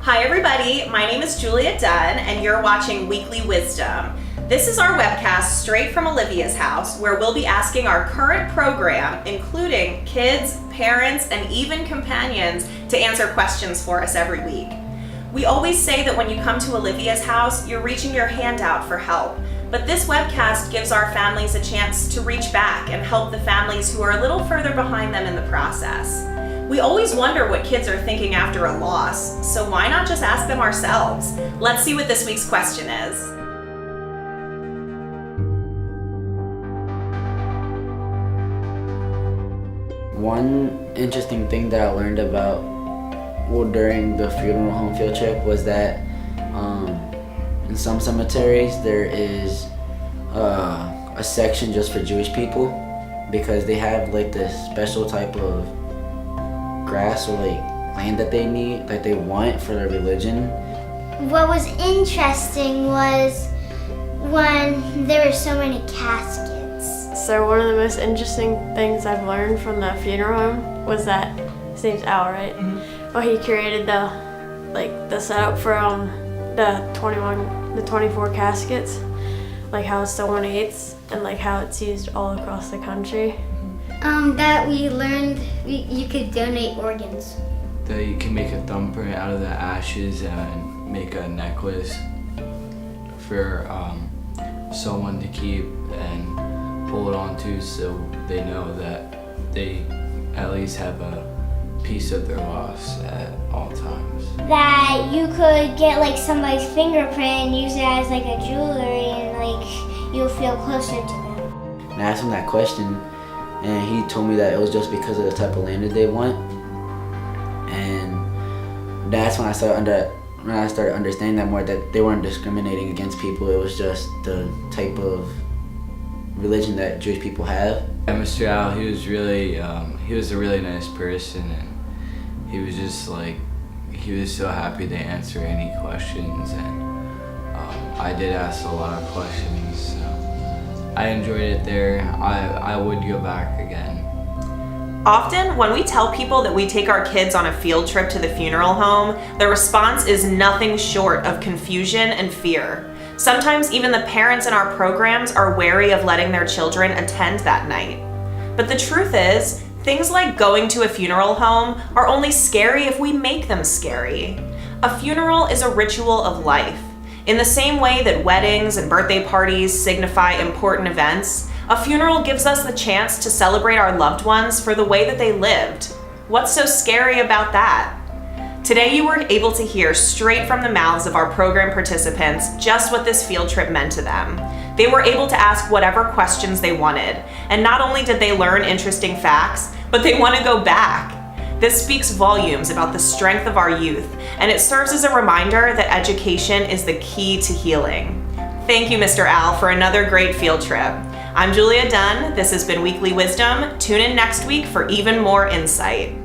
Hi everybody, my name is Julia Dunn and you're watching Weekly Wisdom. This is our webcast straight from Olivia's house where we'll be asking our current program, including kids, parents, and even companions, to answer questions for us every week. We always say that when you come to Olivia's house, you're reaching your hand out for help. But this webcast gives our families a chance to reach back and help the families who are a little further behind them in the process. We always wonder what kids are thinking after a loss, so why not just ask them ourselves? Let's see what this week's question is. One interesting thing that I learned about during the funeral home field trip was that in some cemeteries there is a section just for Jewish people because they have like this special type of grass or like land that they need, that they want for their religion. What was interesting was when there were so many caskets. So one of the most interesting things I've learned from the funeral home was that, his name's Al, right? Mm-hmm. Well, he created the setup for the 24 caskets, like how it's the 1/8 and like how it's used all across the country. That we learned you could donate organs. That you can make a thumbprint out of the ashes and make a necklace for someone to keep and hold on to, so they know that they at least have a piece of their loss at all times. That you could get like somebody's fingerprint and use it as like a jewelry and like you'll feel closer to them. And I asked him that question and he told me that it was just because of the type of land that they want. And that's when I started understanding that more, that they weren't discriminating against people. It was just the type of religion that Jewish people have. And Mr. Al, he was a really nice person, and he was just like, he was so happy to answer any questions, and I did ask a lot of questions, so I enjoyed it there. I would go back again. Often, when we tell people that we take our kids on a field trip to the funeral home, the response is nothing short of confusion and fear. Sometimes even the parents in our programs are wary of letting their children attend that night. But the truth is, things like going to a funeral home are only scary if we make them scary. A funeral is a ritual of life. In the same way that weddings and birthday parties signify important events, a funeral gives us the chance to celebrate our loved ones for the way that they lived. What's so scary about that? Today you were able to hear straight from the mouths of our program participants just what this field trip meant to them. They were able to ask whatever questions they wanted, and not only did they learn interesting facts, but they want to go back. This speaks volumes about the strength of our youth, and it serves as a reminder that education is the key to healing. Thank you, Mr. Al, for another great field trip. I'm Julia Dunn. This has been Weekly Wisdom. Tune in next week for even more insight.